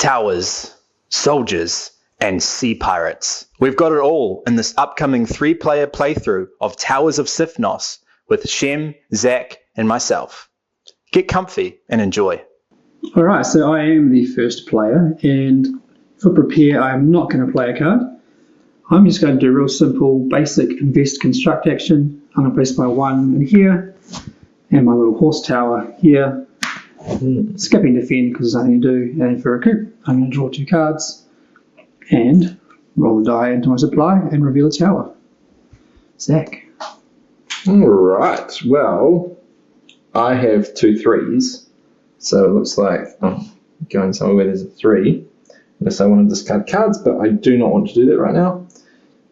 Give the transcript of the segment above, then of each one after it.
towers, soldiers, and sea pirates. We've got it all in this upcoming 3-player playthrough of Towers of Sifnos with Shem, Zach, and myself. Get comfy and enjoy. Alright, so I am the first player, and for prepare, I'm not going to play a card. I'm just going to do a real simple, basic invest construct action. I'm going to place my 1 in here, and my little horse tower here. Skipping defend because there's nothing to do, and for recoup, I'm going to draw 2 cards, and roll the die into my supply, and reveal a tower. Zach. Alright, well, I have 2 3s, so it looks like I'm going somewhere where there's a 3, unless I want to discard cards, but I do not want to do that right now.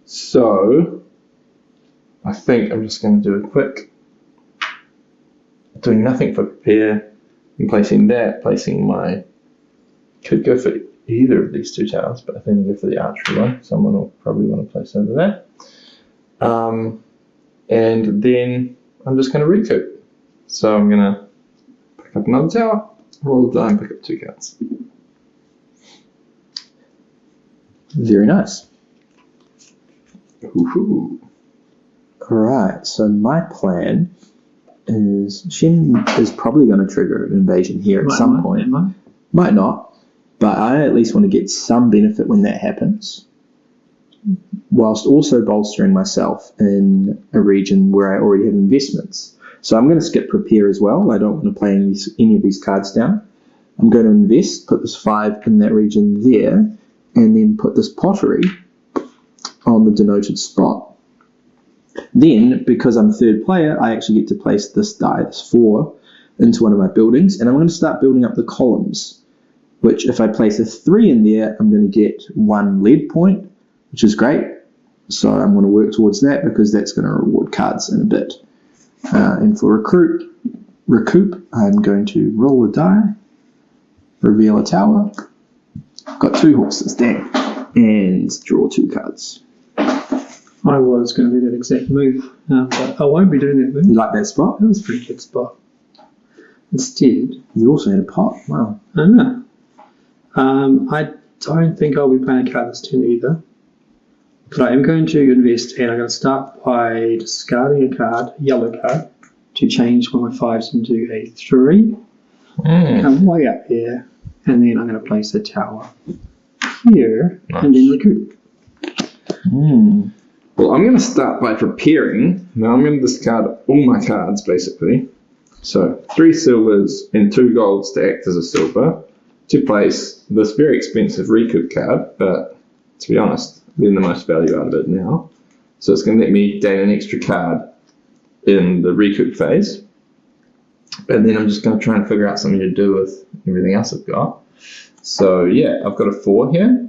So, I think I'm just going to do a quick, doing nothing for prepare, and placing my, could go for either of these 2 towers, but I think I'll go for the archery one. Someone will probably want to place over there. And then I'm just going to recoup. So I'm going to pick up another tower, roll the die, and pick up 2 cards. Very nice. Woohoo. Alright, so my plan is Shem is probably going to trigger an invasion here at some point. Might not, but I at least want to get some benefit when that happens, whilst also bolstering myself in a region where I already have investments. So I'm going to skip prepare as well. I don't want to play any of these cards down. I'm going to invest, put this 5 in that region there, and then put this pottery on the denoted spot. Then, because I'm third player, I actually get to place this die, this 4, into one of my buildings, and I'm going to start building up the columns, which if I place a 3 in there, I'm going to get 1 lead point, which is great. So I'm going to work towards that because that's going to reward cards in a bit. And for recoup, I'm going to roll the die, reveal a tower. I've got 2 horses, damn, and draw 2 cards. I was going to do that exact move, but I won't be doing that move. You like that spot? That was a pretty good spot. Instead, you also had a pot. Wow. I don't know. I don't think I'll be playing a card this turn either. But I am going to invest, and I'm going to start by discarding a card, a yellow card, to change one of my 5s into a 3. Come way up here, and then I'm going to place a tower here, and then recoup. Well, I'm going to start by preparing. Now I'm going to discard all my cards, basically. So 3 silvers and 2 golds to act as a silver to place this very expensive recoup card, but to be honest, I'm getting the most value out of it now. So it's going to let me gain an extra card in the recoup phase. And then I'm just going to try and figure out something to do with everything else I've got. So yeah, I've got a 4 here.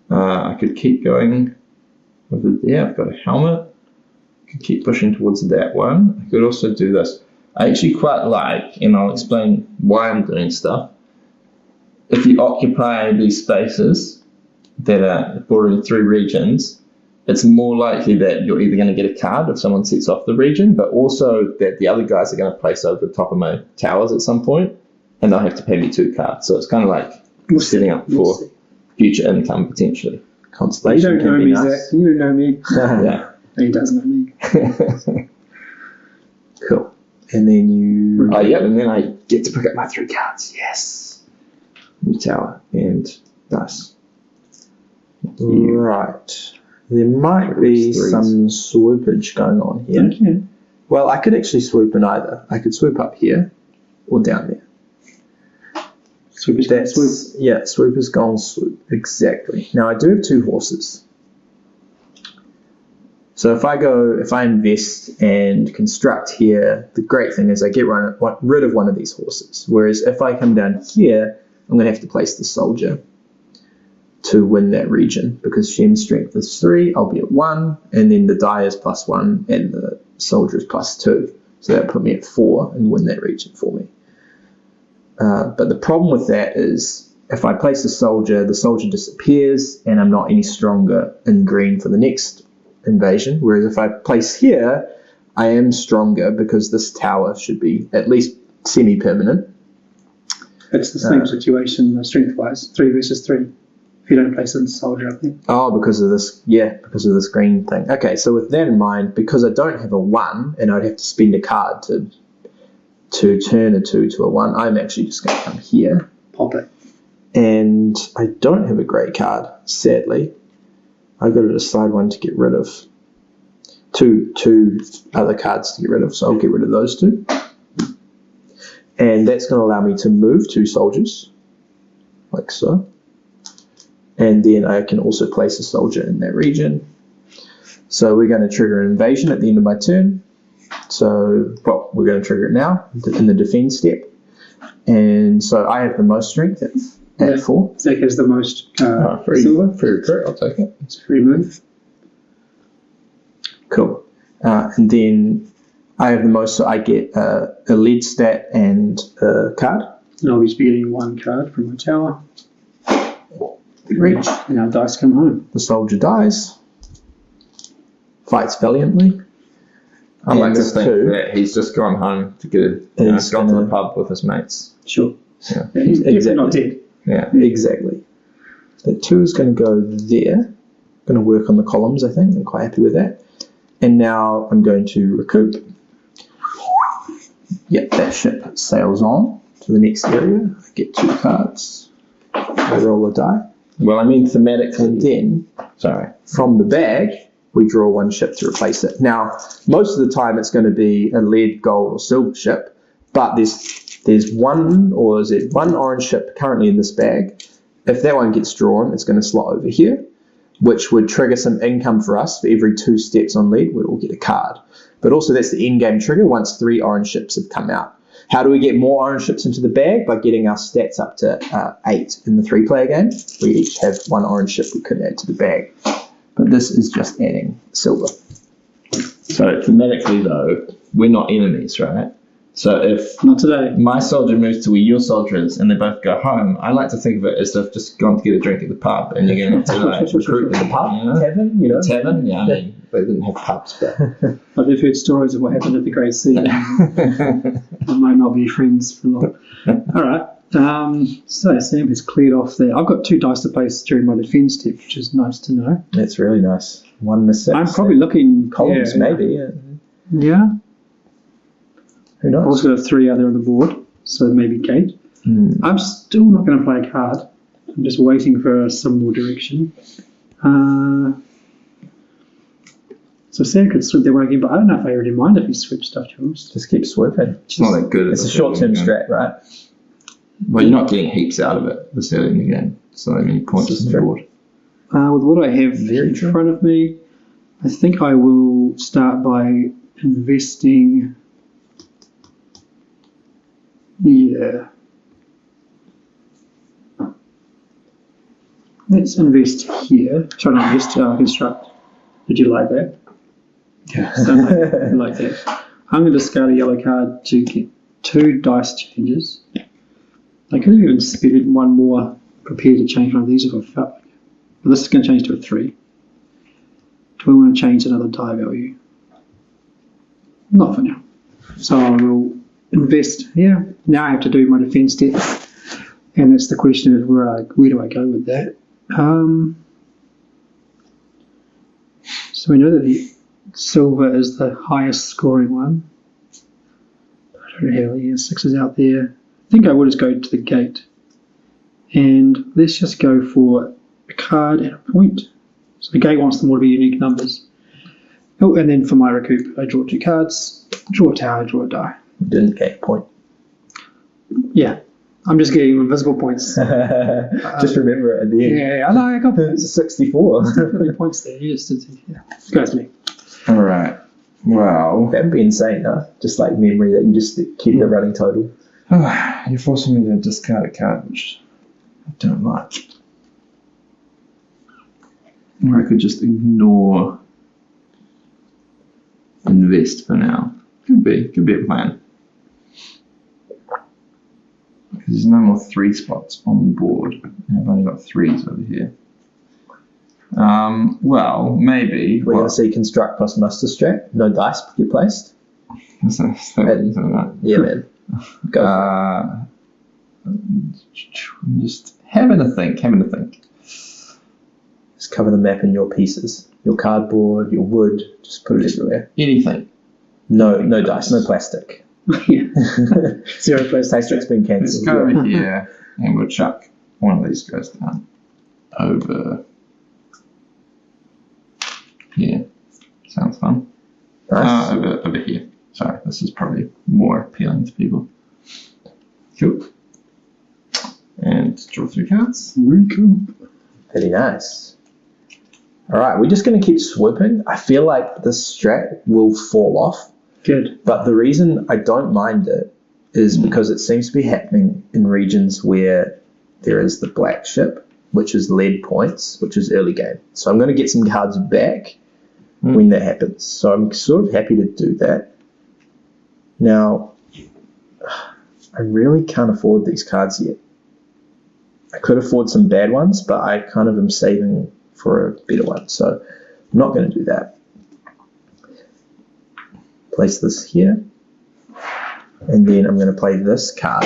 I could keep going with it there. I've got a helmet. I could keep pushing towards that one. I could also do this. I actually quite like, and I'll explain why I'm doing stuff. If you occupy these spaces that are bordered through regions, it's more likely that you're either going to get a card if someone sets off the region, but also that the other guys are going to place over the top of my towers at some point, and they'll have to pay me 2 cards. So it's kind of like setting up for future income potentially. Constellation. You don't know me, Zach. You don't know me. Yeah. He doesn't know me. Cool. And then you... and then I get to pick up my 3 cards. Yes. New tower and dice. Right. There might be some swoopage going on here. Okay. Well, I could actually swoop in either. I could swoop up here or down there. Swoop. Yeah, swoop is gone swoop. Exactly. Now, I do have 2 horses. So if I invest and construct here, the great thing is I get rid of one of these horses. Whereas if I come down here, I'm going to have to place the soldier to win that region, because Shem's strength is 3, I'll be at 1, and then the die is +1 and the soldier is +2. So that put me at 4 and win that region for me. But the problem with that is if I place the soldier disappears and I'm not any stronger in green for the next invasion. Whereas if I place here, I am stronger because this tower should be at least semi-permanent. It's the same situation strength-wise, 3 versus 3. If you don't place a soldier up there. Oh, because of this green thing. Okay, so with that in mind, because I don't have a 1 and I'd have to spend a card to turn a 2 to a 1, I'm actually just going to come here. Pop it. And I don't have a grey card, sadly. I've got to decide one to get rid of. Two other cards to get rid of, so I'll get rid of those 2. And that's going to allow me to move 2 soldiers, like so. And then I can also place a soldier in that region. So we're going to trigger an invasion at the end of my turn. So, well, we're going to trigger it now in the defend step. And so I have the most strength at 4. Zach has the most silver. Free recruit, I'll take it. It's a free move. Cool. And then I have the most, so I get a lead stat and a card. And I'll just be getting 1 card from my tower. Reach. And our dice come home. The soldier dies. Fights valiantly. I like to think that he's just gone home to get gone to the pub with his mates. Sure. Yeah. He's definitely not dead. Yeah. Exactly. That 2 is going to go there. Going to work on the columns, I think. I'm quite happy with that. And now I'm going to recoup. Yep, that ship sails on to the next area. I get 2 cards. I roll a die. Well, I mean, thematically, And then, from the bag, we draw 1 ship to replace it. Now, most of the time it's going to be a lead, gold, or silver ship, but there's one orange ship currently in this bag. If that one gets drawn, it's going to slot over here, which would trigger some income for us. For every 2 steps on lead, we'll get a card. But also that's the end-game trigger once 3 orange ships have come out. How do we get more orange ships into the bag? By getting our stats up to 8 in the 3-player game. We each have 1 orange ship we could add to the bag. But this is just adding silver. So thematically, though, we're not enemies, right? So if Not today. my soldier moves to where your soldier is and they both go home, I like to think of it as they've just gone to get a drink at the pub and you're going to recruit in the pub. Tavern, you know? Tavern, yeah. I mean, they didn't have pubs, but I've heard stories of what happened at the Great Sea. We might not be friends for long. All right. So Sam has cleared off there. I've got 2 dice to place during my defense step, which is nice to know. That's really nice. 1 and a 6. I'm probably looking columns, maybe. Yeah. Who knows? I've also got 3 other on the board, so maybe Kate. I'm still not going to play a card. I'm just waiting for some more direction. So Sam could sweep their way again, but I don't know if I really mind if he sweeps stuff to us. Just keep swooping. it's not that good. It's a short-term strat, right? Well, you're not getting heaps out of it this early in the game. So many points on the board. With what I have in front of me, I think I will start by investing. Yeah. Let's invest here. Try to invest construct. Did you like that? Yeah. I like that. I'm going to discard a yellow card to get 2 dice changes. I could have even spent 1 more prepared to change one of these if I felt like it. But this is going to change to a 3. Do we want to change another die value? Not for now. So I will invest here. Now I have to do my defense step. And that's the question of where do I go with that? So we know that the silver is the highest scoring one. I don't know how 6 is out there. I think I will just go to the gate. And let's just go for a card and a point. So the gate wants them all to be unique numbers. Oh, and then for my recoup, I draw 2 cards, draw a tower, draw a die. Didn't get a point. Yeah, I'm just getting invisible points. Just remember it at the end. Yeah, I know, I got It's 64. 30 points there. Yes, yeah. Goes me. All right. Well, That would be insane, huh? Just like memory that you just keep the running total. you're forcing me to discard a card, which I don't like. Or I could just ignore invest for now. Could be a plan. Because there's no more 3 spots on the board. And I've only got 3s over here. Well, maybe. We're going to see construct plus muster strat. No dice get placed. Yeah, man. Go. Just having a think. Just cover the map in your pieces. Your cardboard, your wood, just put it everywhere. Anything. No dice, no plastic. Yeah. Zero plastic's been Let's cancelled. go over here and we'll chuck one of these guys down. Over here. Sounds fun. Nice. Over here. Sorry, this is probably more appealing to people. Cool. And draw 3 cards. Very cool. Pretty nice. Alright, we're just going to keep swooping. I feel like this strat will fall off. Good. But the reason I don't mind it is because it seems to be happening in regions where there is the black ship, which is lead points, which is early game. So I'm going to get some cards back when that happens. So I'm sort of happy to do that. Now, I really can't afford these cards yet. I could afford some bad ones, but I kind of am saving for a better one. So I'm not going to do that. Place this here, and then I'm going to play this card,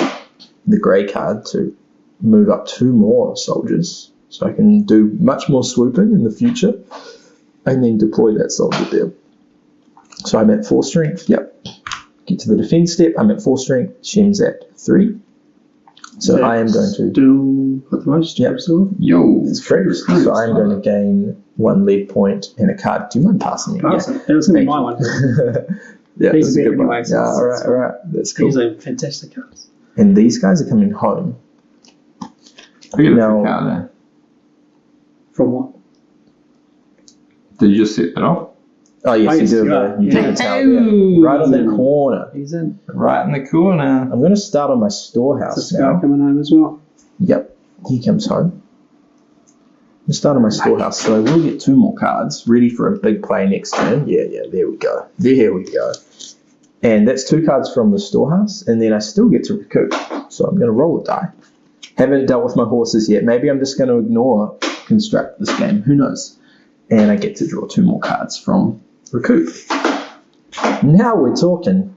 the grey card, to move up 2 more soldiers, so I can do much more swooping in the future, and then deploy that soldier there. So I'm at 4 strength, yep. Get to the defense step, I'm at 4 strength, Shem's at 3. So I am going to... Still at the most? Yep. Yo. It's great. So I'm going to gain 1 lead point and a card. Do you mind passing me? Pass it. It was going to be my one. Yeah, These that's are a good one. anyways, Yeah, all right. That's cool. These are fantastic cards. And these guys are coming home. I get a Now- free card there. From what? Did you just set that off? Oh, yes, yes, you do. you are. You Yeah. can tell there. Right on the corner. He's in. Right in the corner. I'm going to start on my There's storehouse a guy now. coming home as well. Yep, he comes home. I'm start on my storehouse, so I will get 2 more cards ready for a big play next turn. Yeah, there we go. There we go. And that's 2 cards from the storehouse, and then I still get to recoup. So I'm going to roll a die. Haven't dealt with my horses yet. Maybe I'm just going to ignore construct this game. Who knows? And I get to draw 2 more cards from recoup. Now we're talking.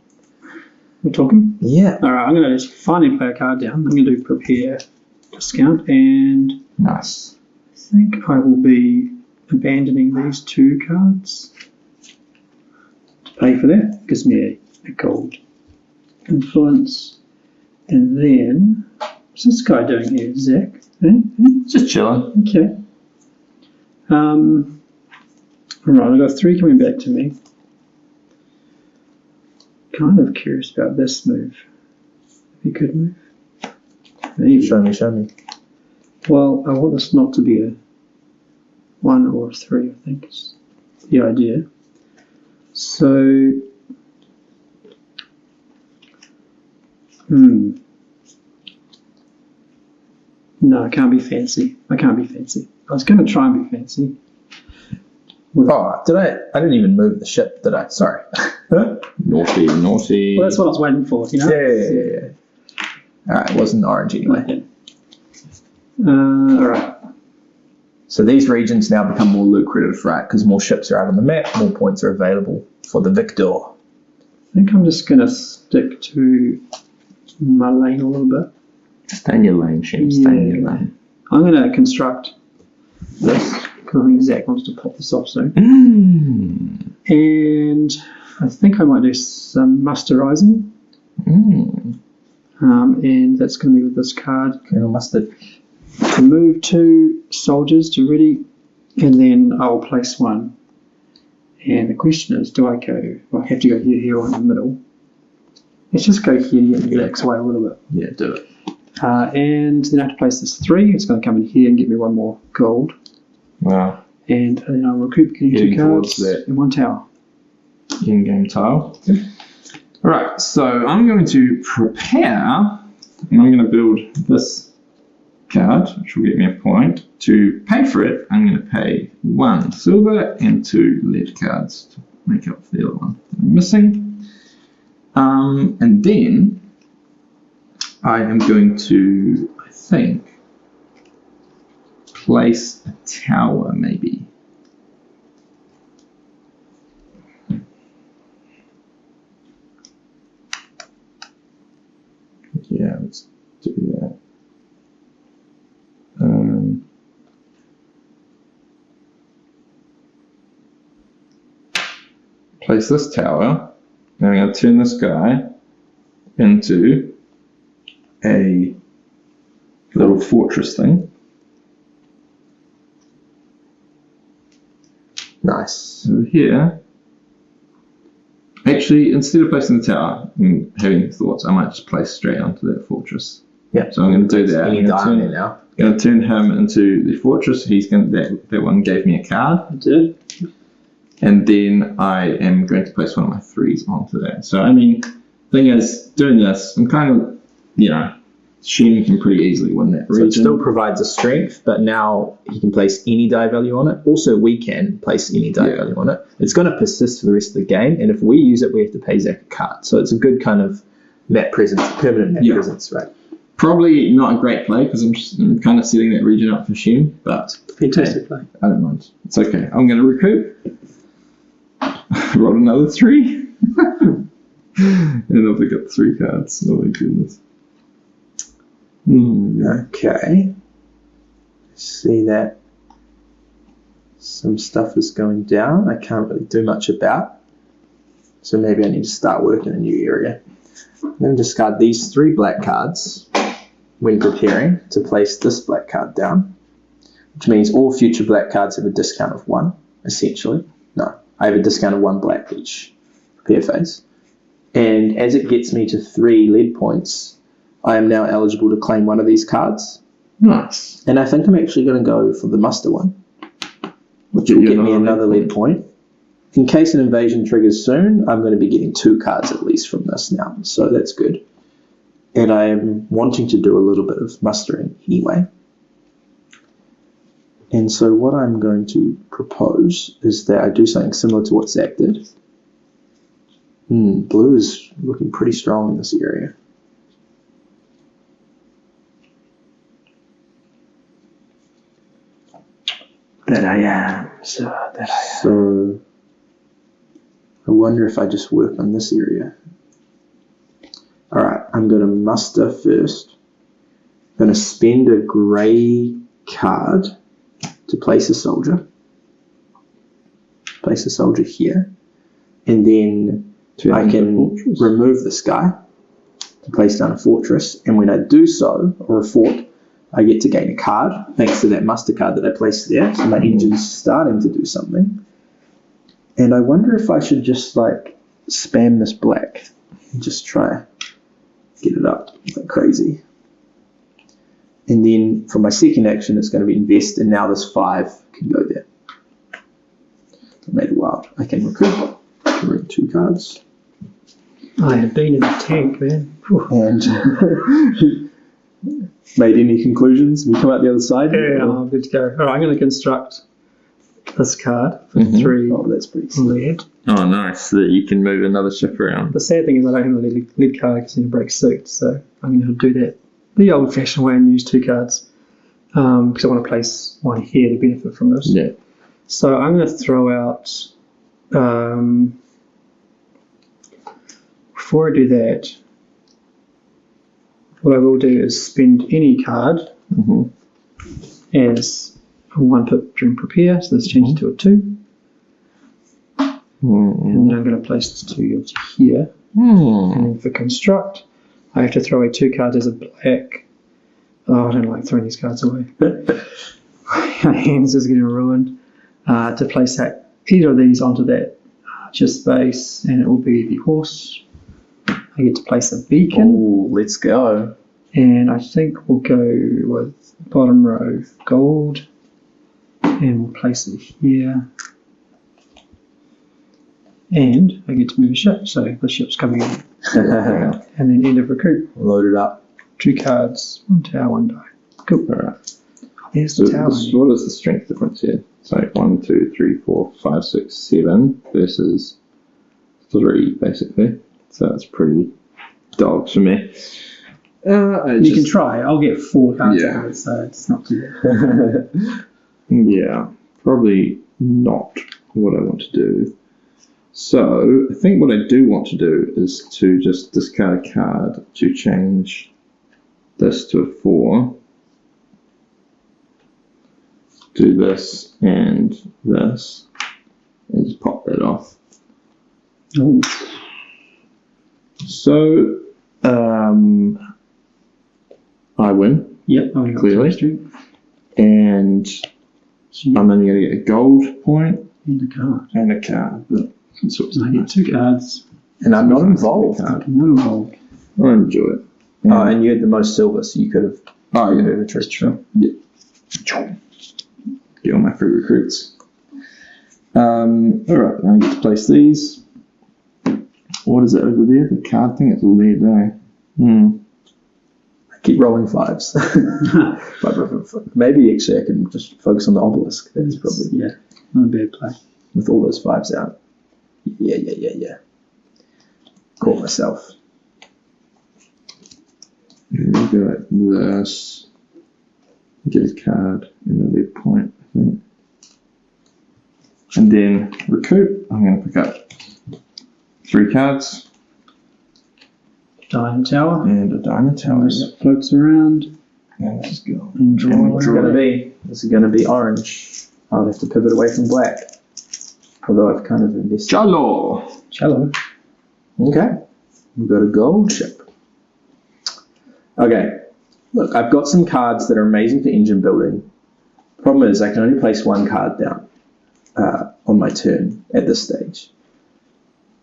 We're talking? Yeah. Alright, I'm going to just finally play a card down. I'm going to do prepare discount, and Nice. I think I will be abandoning these 2 cards to pay for that. Gives me a gold influence. And then, what's this guy doing here? Zach? Just chilling. Okay. Alright, I've got 3 coming back to me. Kind of curious about this move. Be a good move. Maybe. Show me. Well, I want this not to be a 1 or a 3, I think is the idea. So, no, I can't be fancy. I was going to try and be fancy. Oh, I didn't even move the ship, did I? Sorry. Naughty. Well, that's what I was waiting for, you know? Yeah. Alright, it wasn't orange anyway. Okay. Alright. So these regions now become more lucrative, right? Because more ships are out on the map, more points are available for the victor. I think I'm just going to stick to my lane a little bit. Stay in your lane, Shem. Stay in your lane. I'm going to construct this, because I think Zach wants to pop this off soon. And I think I might do some musterizing. And that's going to be with this card. Colonel Mustard. To move 2 soldiers to ready, and then I'll place 1. And the question is, do I have to go here or in the middle? Let's just go here and Zach's way a little bit. Yeah, do it. And then I have to place this 3. It's going to come in here and get me 1 more gold. Wow. And then I'll recoup getting 2 Heading cards towards that. and 1 tower. In-game tile. Alright, so I'm going to prepare, and I'm going to build this card, which will get me a point. To pay for it, I'm going to pay 1 silver and 2 lead cards to make up for the other one that I'm missing. And then I am going to, I think, place a tower maybe. Yeah, let's do that. place this tower, and I'm going to turn this guy into a little fortress thing. Nice. Over here. Actually, instead of placing the tower and having thoughts, I might just place straight onto that fortress. Yeah. So I'm going to do that. Any die on there now. Going to turn him into the fortress. He's going to, that one gave me a card. I did. And then I am going to place one of my 3s onto that. So, I mean, thing is, doing this, I'm kind of, Shem can pretty easily win that So region. it still provides a strength, but now he can place any die value on it. Also, we can place any die value on it. It's going to persist for the rest of the game, and if we use it, we have to pay Zach a card. So it's a good kind of map presence, permanent map presence, right? Probably not a great play because I'm kind of setting that region up for Shem, but Fantastic play. I don't mind. It's okay. I'm going to recoup. Rolled another 3. And I've got 3 cards. Oh my goodness. Okay. See that some stuff is going down. I can't really do much about. So maybe I need to start working in a new area. I'm going to discard these 3 black cards when preparing to place this black card down, which means all future black cards have a discount of 1, essentially. No, I have a discount of 1 black each prepare phase. And as it gets me to 3 lead points, I am now eligible to claim one of these cards. Nice. And I think I'm actually going to go for the muster one, which will get me another lead point. In case an invasion triggers soon, I'm going to be getting 2 cards at least from this now, so that's good. And I am wanting to do a little bit of mustering anyway. And so what I'm going to propose is that I do something similar to what Zach did. Blue is looking pretty strong in this area. That I am, sir, that I am. So I wonder if I just work on this area. Alright, I'm going to muster first. I'm going to spend a grey card to place a soldier. Place a soldier here. And then I can remove this guy to place down a fortress. And when I do so, or a fort, I get to gain a card thanks to that muster card that I placed there. So my engine's starting to do something. And I wonder if I should just spam this black and just try get it up like crazy. And then for my second action, it's going to be invest, and now this 5 can go there. I made it wild. I can recoup. Bring 2 cards. I had been in the tank, man. And made any conclusions? We come out the other side? Yeah, I'm good to go. All right, I'm going to construct this card for 3. Oh, that's pretty sweet. Lead. Oh, nice. So that you can move another ship around. The sad thing is I don't have a lead card because I need to break suit, so I'm going to do that the old-fashioned way and use 2 cards because I want to place one here to benefit from this. Yeah. So I'm going to throw out, before I do that, what I will do is spend any card as a 1 pip during prepare, so this changes to a 2. And then I'm going to place this 2 into here. And then for construct, I have to throw away 2 cards as a black. Oh, I don't like throwing these cards away. My hands is getting ruined. To place that either of these onto that just space, and it will be the horse. I get to place a beacon. Oh, let's go. And I think we'll go with bottom row gold. And we'll place it here. And I get to move a ship, so the ship's coming in. And then end of recoup. Load it up. 2 cards, 1 tower, 1 die. Cool. Alright. There's So the tower. what is the strength difference here? It's like 1, 2, 3, 4, 5, 6, 7 versus 3, basically. So that's pretty dogs for me. You can try. I'll get 4 cards Yeah. out of it, so it's not too bad. Yeah, probably not what I want to do. So I think what I do want to do is to just discard a card to change this to a 4. Do this and this, and just pop that off. Oh, So, I win, yep. I got Clearly. strength. and So I'm only going to get a gold point in the card. and a card. But it's So I get 2 cards. And I'm not involved. Card. Not involved. I enjoy it. Oh, and you had the most silver, so you could have. Oh, yeah, the trick. that's true. Yeah. Get all my free recruits. Alright, now I get to place these. What is it over there? The card thing? It's all there today. Keep rolling 5s. But maybe actually I can just focus on the obelisk. That's probably Yeah, not a bad play. with all those 5s out. Yeah. Caught myself. Here we go. This. Get a card in the lead point, I think. And then recoup. I'm going to pick up 3 cards Diamond Tower. and a diamond tower. This floats around. And let's go. And draw. What's it going to be? This is going to be orange. I'll have to pivot away from black. Although I've kind of invested. Jalo! Cello. Okay. We've got a gold ship. Okay. Look, I've got some cards that are amazing for engine building. Problem is, I can only place 1 card down on my turn at this stage.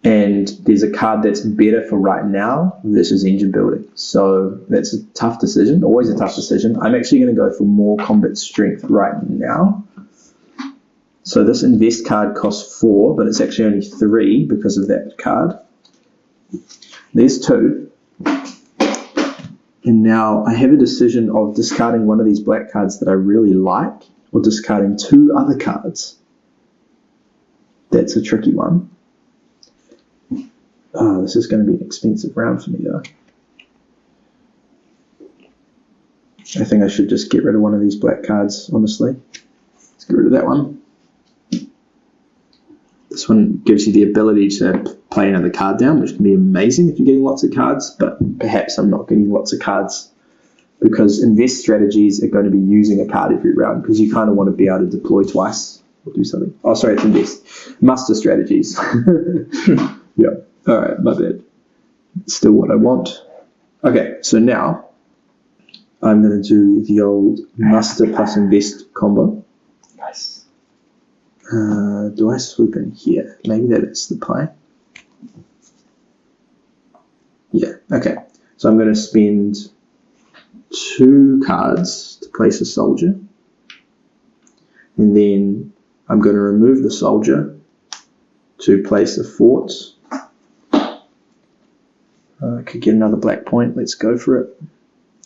And there's a card that's better for right now versus engine building. So that's a tough decision, always a tough decision. I'm actually going to go for more combat strength right now. So this invest card costs 4, but it's actually only 3 because of that card. There's 2. And now I have a decision of discarding one of these black cards that I really like, or discarding 2 other cards. That's a tricky one. Oh, this is going to be an expensive round for me though. I think I should just get rid of one of these black cards, honestly. Let's get rid of that one. This one gives you the ability to play another card down, which can be amazing if you're getting lots of cards, but perhaps I'm not getting lots of cards because invest strategies are going to be using a card every round because you kind of want to be able to deploy twice or do something. Oh, sorry, it's invest. Muster strategies. Yeah. All right, my bad. Still what I want. Okay, so now I'm going to do the old muster plus invest combo. Nice. Do I swoop in here? Maybe that is the play. Yeah, okay. So I'm going to spend 2 cards to place a soldier. And then I'm going to remove the soldier to place a fort. I could get another black point. Let's go for it.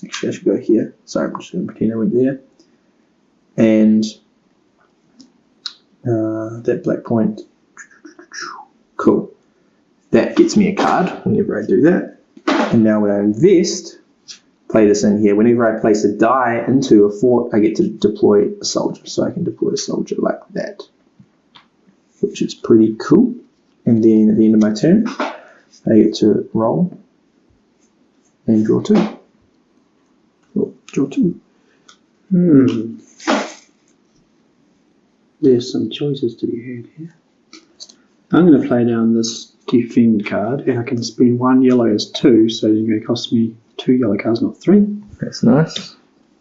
Actually, I should go here. Sorry, I'm just going to pretend I went there. And that black point. Cool. That gets me a card whenever I do that. And now when I invest, play this in here. Whenever I place a die into a fort, I get to deploy a soldier. So I can deploy a soldier like that, which is pretty cool. And then at the end of my turn, I get to roll and draw 2. Oh, draw 2. There's some choices to be had here. I'm going to play down this defend card, and I can spend 1 yellow as 2, so it's going to cost me 2 yellow cards, not 3. That's nice.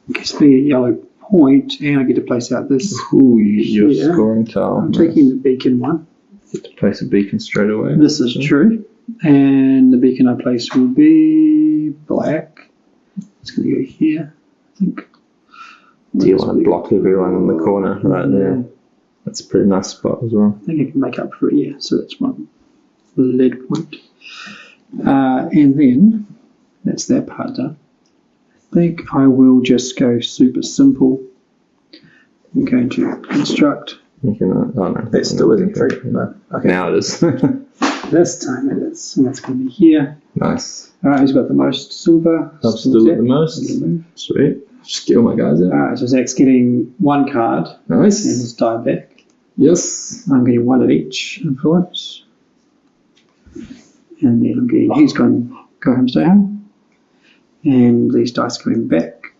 It gives me a yellow point, and I get to place out this. Ooh, you're Yeah. scoring tile. I'm taking the beacon one. Get to place a beacon straight away. This is true, and the beacon I place will be black. It's going to go here, I think. Do you want to block everyone in the corner right there? That's a pretty nice spot as well. I think I can make up for it, yeah. So that's one lead point. And then, that's that part done. I think I will just go super simple. I'm going to construct. You can, oh no. That still isn't free. No. Okay. Now it is. This time it is. And that's going to be here. Nice. Alright, who's got the most silver? I'm still at the most. Sweet. Skill my guys out. Alright, so Zach's getting 1 card and Nice. his die back. Yes. I'm getting 1 of each influence. And then I'm getting, he's going to go home, stay home. And these dice coming back.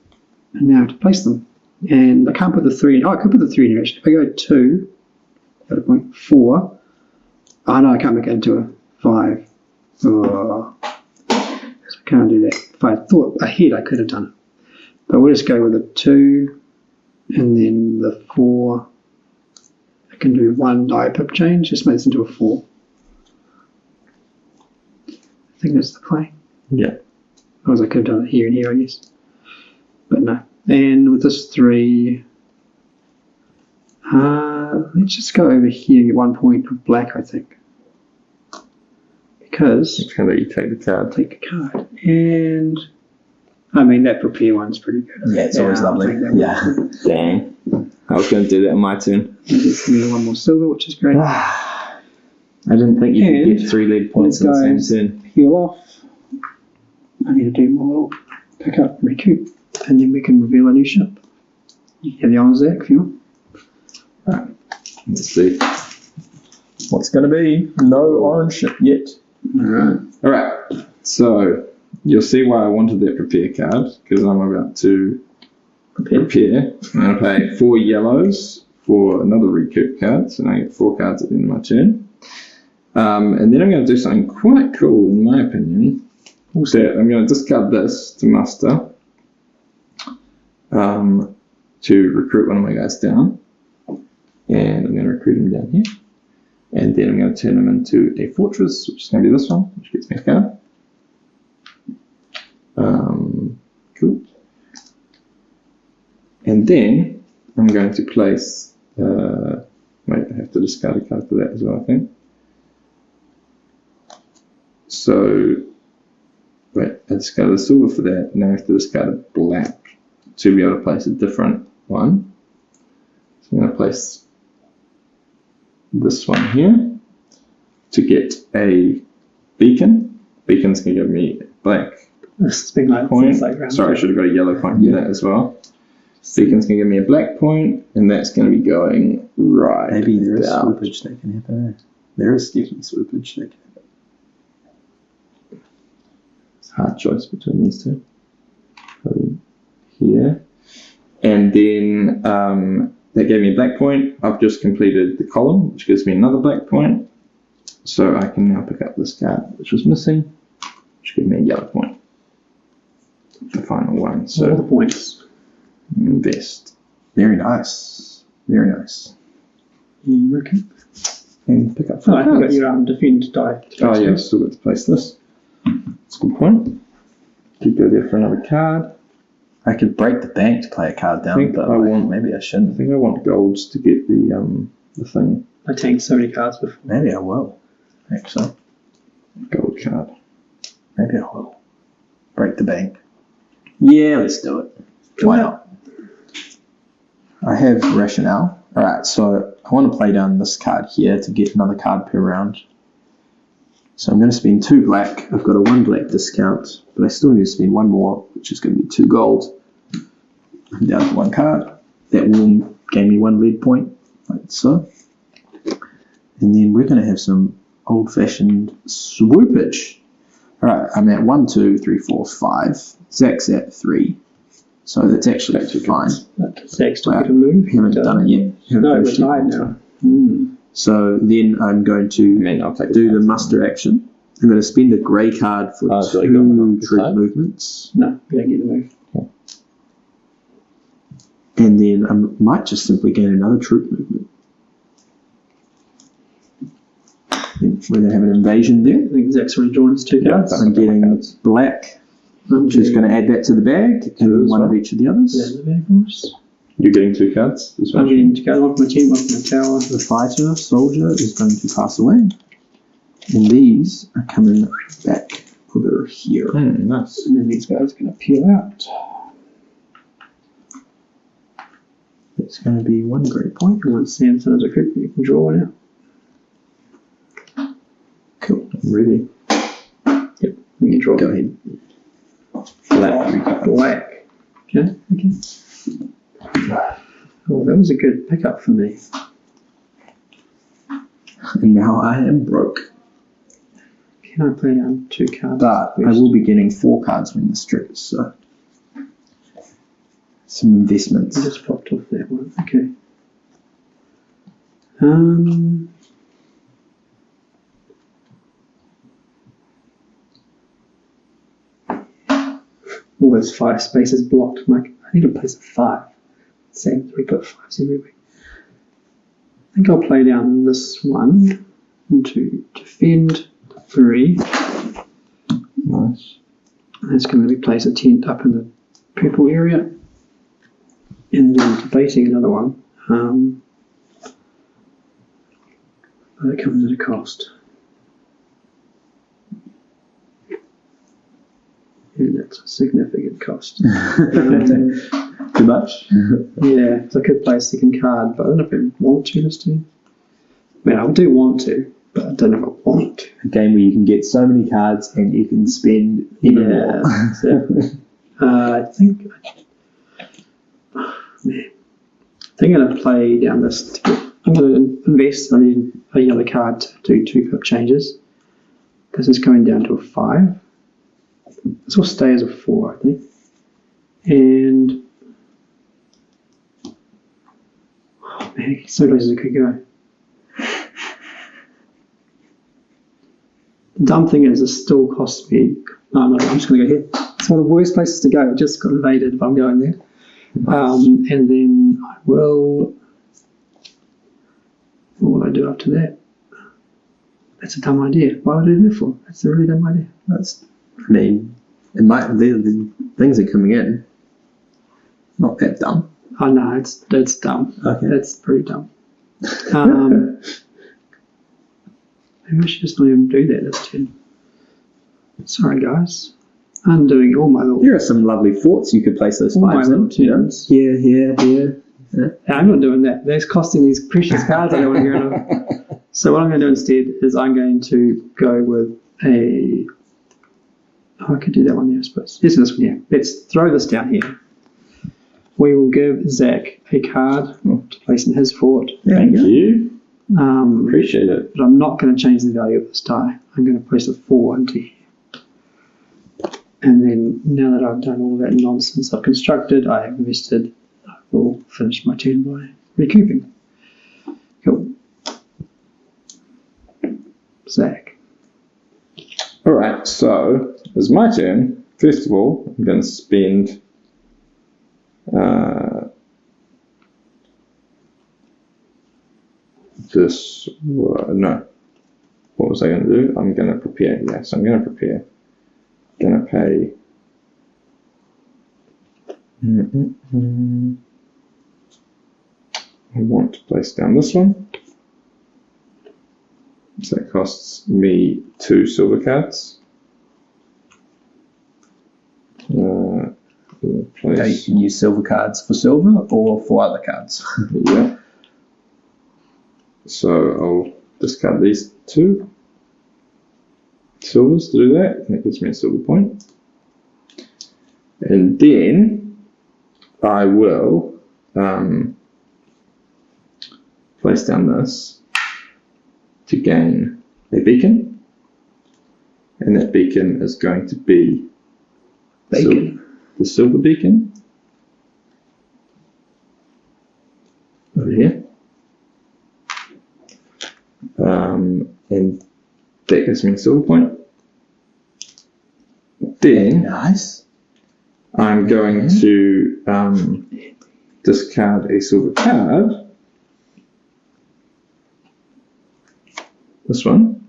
And now I have to place them. And I can't put the 3 in. Oh, I could put the 3 in here actually. If I go 2, got a point 4. Oh no, I can't make it into a 5. Oh. So I can't do that. If I thought ahead, I could have done it. But we'll just go with a 2, and then the 4. I can do 1 die pip change, just makes it into a 4. I think that's the play. Yeah. Otherwise I could have done it here and here, I guess. But no. And with this 3, let's just go over here and get 1 point of black, I think. Because It's going to let you take the card. take a card. And I mean, that prepare one's pretty good. Yeah, it's always I'll lovely. take that one. Yeah. Dang. I was going to do that on my turn. Just give me 1 more silver, which is great. I didn't think you could And get 3 lead points in the same guys turn. heal off. I need to do my little pick up, recoup, and then we can reveal a new ship. You can have the honors there if you want. Right. Let's see. What's going to be? No orange ship yet. Alright. So, you'll see why I wanted that prepare card, because I'm about to prepare. I'm going to pay 4 yellows for another recoup card, so now I get 4 cards at the end of my turn. And then I'm going to do something quite cool, in my opinion. So I'm going to discard this to muster, to recruit one of my guys down, and I'm going to recruit him down here, and then I'm going to turn him into a fortress, which is going to be this one, which gets me a card. Cool. And then I'm going to place, wait, I have to discard a card for that as well, I think. So, wait, I discarded a silver for that, now I have to discard a black to be able to place a different one. So I'm going to place this one here to get a beacon. Beacon's going to give me black This has been like point. since like round Sorry, I should have got a yellow point for that as well. Beacon's going to give me a black point, and that's going to be going right. Maybe there is about- swoopage that can happen. There is definitely swoopage that can happen. It's a hard choice between these two. So here. And then that gave me a black point. I've just completed the column, which gives me another black point. So I can now pick up this card, which was missing, which gives me a yellow point. The final one. all the So points. invest. Very nice. Very nice. You reckon? And pick up Oh, 4 I think cards. your defend die. Oh yeah, still got to place this. That's a good point. Could go there for another card. I could break the bank to play a card down, think but I want- maybe I I shouldn't. think I want golds to get the thing. I tanked so many cards before. Maybe I will. Actually, Gold card. maybe I will. Break the bank. Yeah, let's do it. Why not? I have rationale. Alright, so I want to play down this card here to get another card per round. So I'm going to spend 2 black. I've got a 1 black discount, but I still need to spend 1 more, which is going to be 2 gold. I'm down to 1 card. That will gain me 1 lead point, like so. And then we're going to have some old-fashioned swoopage. Alright, I'm at 1, 2, 3, 4, 5. Zach's at 3. So that's actually fine. Zach's still get a move. We haven't done it yet. No, we're tied now. So then I'm going to then I'll take do the muster action. I'm going to spend a grey card for Oh, so you 2 got one off the troop side? movements. No, you don't get the move. And then I might just simply gain another troop movement. Then we're going to have an invasion there. I think Zach's already drawn his 2 cards. I'm getting black, which is going to add that to the bag, and then as one of well. each of the others. Is that in the bag for us? You're getting 2 cards as well. I'm getting to go. One from my team, one from the tower. The fighter, soldier, is going to pass away. And these are coming back over here. Nice. And then these guys are going to peel out. It's going to be 1 grey point. And once Samson has a creep, you can draw one out. Cool. I'm ready. Yep, we can draw. Go ahead. Black. Okay. Oh, that was a good pickup for me. And now I am broke. Can I play down 2 cards? But I will be getting 4 cards when this triggers, so some investments. I just popped off that one. Okay. those 5 spaces blocked. I'm like, I need to place a 5. Same, we put 5s everywhere. I think I'll play down this one into defend 3. Nice. That's going to be place a tent up in the purple area. And then debating another one. That comes at a cost. And that's a significant cost. Too much? Yeah, so I could play a second card, but I don't know if I want to this turn. I mean, I do want to, but I don't know if I want to. A game where you can get so many cards and you can spend even more. I think I'm going to play down this. I'm going to invest in a yellow card to do 2 pip changes. This is coming down to a 5. This will stay as a 4, I think. And oh man, so places it could go. The dumb thing is, it still costs me. No, I'm just going to go here. It's one of the worst places to go. It just got invaded, but I'm going there. And then I will. What will I do after that? That's a dumb idea. Why would I do that for? That's a really dumb idea. I mean, the things are coming in. Not that dumb. Oh no, it's dumb. Okay. That's pretty dumb. Maybe I should just not even do that this turn. Sorry guys. I'm doing all my little... There are some lovely forts you could place those 5s in. Turns. Here. Yeah, I'm not doing that. That's costing these precious cards I don't want to get rid of. So what I'm going to do instead is I'm going to go with a... Oh, I could do that one there, I suppose. Yes, this one here. Let's throw this down here. We will give Zach a card to place in his fort. Thank you. Appreciate it. But I'm not going to change the value of this die. I'm going to place a 4 into here. And then, now that I've done all that nonsense I've constructed, I have invested, I will finish my turn by recouping. Cool. Zach. Alright, so it's my turn. First of all, I'm going to spend this. No. What was I going to do? I'm going to prepare. Yes, I'm going to prepare. Going to pay. I want to place down this one. So that costs me 2 silver cards. You can use silver cards for silver or for other cards. Yeah. So I'll discard these 2 silvers to do that. That gives me a silver point. And then I will place down this to gain a beacon. And that beacon is going to be the silver beacon over here. And that gives me a silver point. Then nice. I'm going to discard a silver card. This one.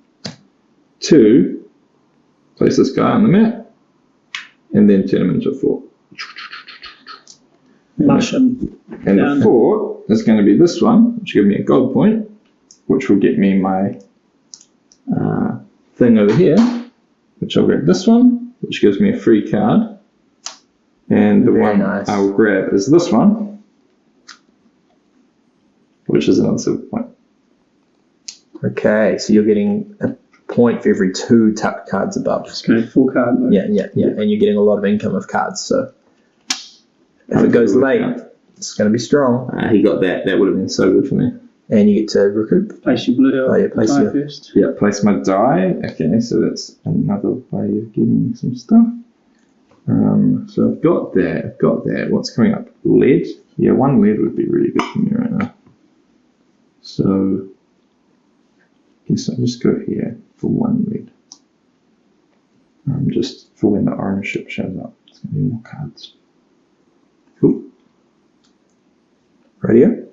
To place this guy on the map. And then turn him into a fort. Mushroom. And the fort is going to be this one, which will give me a gold point, which will get me my thing over here, which I'll grab this one, which gives me a free card. And the one I'll grab is this one, which is another silver point. Okay, so you're getting a point for every 2 tapped cards above. Just going full card mode. Yeah, and you're getting a lot of income of cards, so if it goes late, it's going to be strong. He got that. That would have been so good for me. And you get to recoup. Place your blue place die your first. Yeah, place my die. Okay, so that's another way of getting some stuff. So I've got that. What's coming up? Lead. Yeah, 1 lead would be really good for me right now. So I guess I'll just go here for 1 lead. Just for when the orange ship shows up. It's gonna be more cards. Cool. Radio?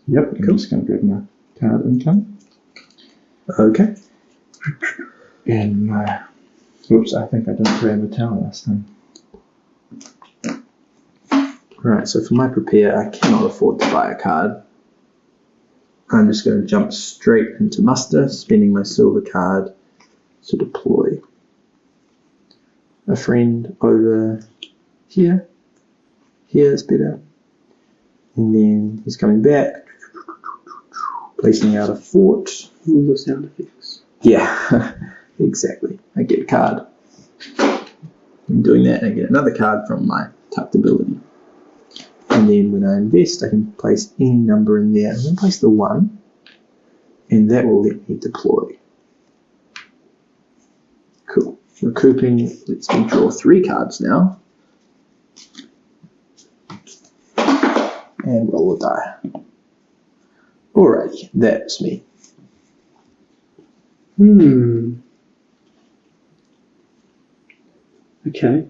Yep, I'm just going to grab my card income. Okay. And my... Whoops, I think I didn't grab a tower last time. Right, so for my prepare, I cannot afford to buy a card. I'm just going to jump straight into muster, spending my silver card to deploy a friend over here. Here is better. And then he's coming back, placing out a fort. All the sound effects. Yeah, exactly. I get a card. I'm doing that, and I get another card from my tucked ability. And then when I invest, I can place any number in there. I'm going to place the 1, and that will let me deploy. Cool. Recouping lets me draw 3 cards now. And roll a die. Alrighty, that's me. Okay.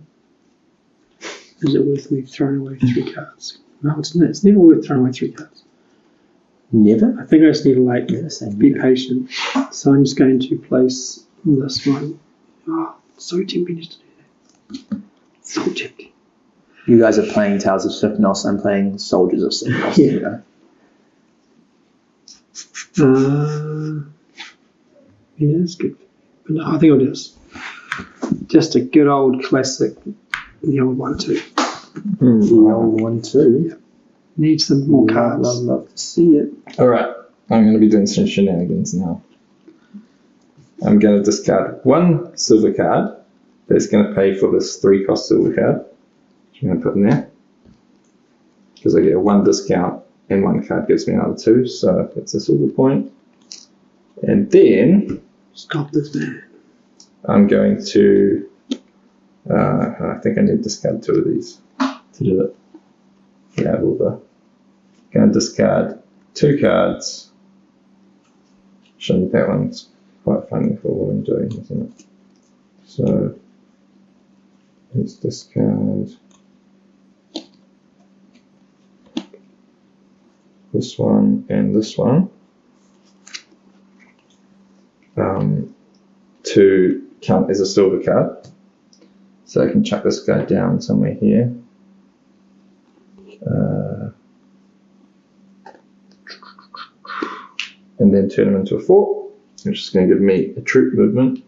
Is it worth me throwing away 3 cards? No, it's never worth throwing away 3 cards. Never? I think I just need to be patient. So I'm just going to place this one. Oh, so tempting just to do that. So tempting. You guys are playing Towers of Sifnos, I'm playing Soldiers of Sifnos. Yeah. Yeah, that's good. But no, I think I'll do this. Just a good old classic, the old 1-2. The old one too. Yeah. Need some more cards. Love to see it. Alright, I'm going to be doing some shenanigans now. I'm going to discard 1 silver card. That's going to pay for this 3 cost silver card. I'm going to put in there. Because I get a 1 discount and 1 card gives me another 2, so that's a silver point. And then Stop this man. I'm going to, I think I need to discard 2 of these to do it. Yeah, well, going to discard 2 cards. Shouldn't that one's quite funny for what I'm doing, isn't it? So let's discard this one and this one to count as a silver card. So I can chuck this guy down somewhere here. And then turn him into a fort, which is going to give me a troop movement.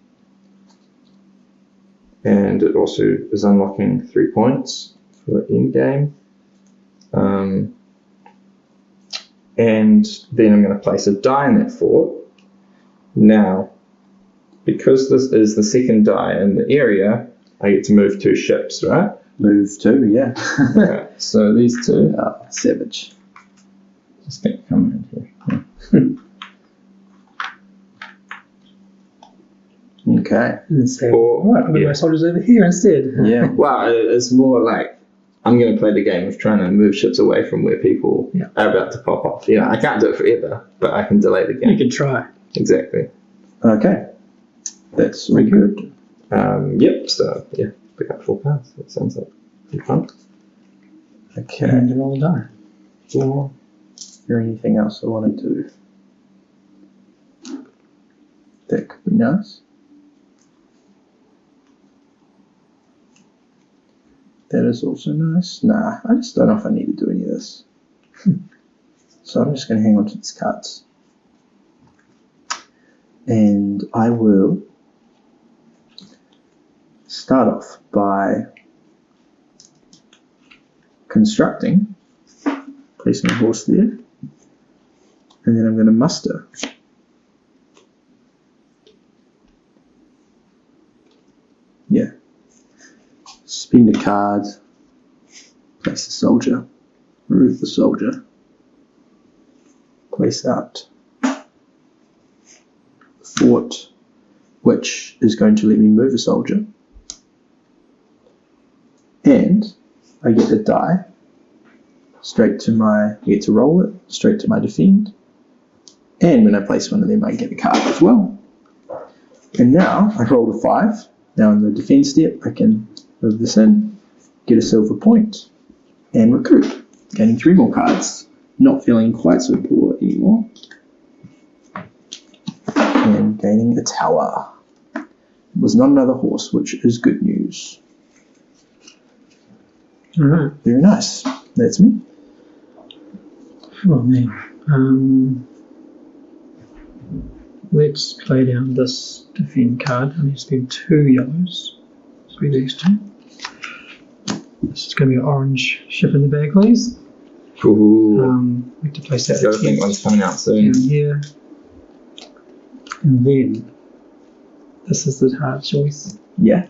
And it also is unlocking 3 points for end game. And then I'm going to place a die in that fort. Now, because this is the second die in the area, I get to move 2 ships, right? Move 2, yeah. Right, so these 2 are savage. Just going to come in here. Okay. And say, Or, I'll put my soldiers over here instead. Yeah. Well, it's more like I'm going to play the game of trying to move ships away from where people are about to pop off. You know, I can't do it forever, but I can delay the game. You can try. Exactly. Okay. That's really good. Yep, so yeah, pick up 4 cards. That sounds like good fun. Okay. And they're all done. Is there anything else I want to do? That could be nice. That is also nice. Nah, I just don't know if I need to do any of this. So I'm just going to hang on to these cards. And I will start off by constructing, placing a horse there, and then I'm going to muster. Yeah. Spend a card, place a soldier, remove the soldier, place out fort, which is going to let me move a soldier, and I get the die straight to I get to roll it straight to my defend, and when I place one of them I get a card as well. And now I rolled a 5. Now in the defend step I can move this in, get a silver point, and recruit, gaining 3 more cards. Not feeling quite so poor anymore. And gaining a tower. It was not another horse, which is good news. Alright. Very nice. That's me. Oh man. Let's play down this defend card. I need to spend 2 yellows. So these 2. This is going to be an orange ship in the bag, please. Ooh. We have to place that. The other pink one's coming out soon. Down here. And then this is the hard choice. Yeah.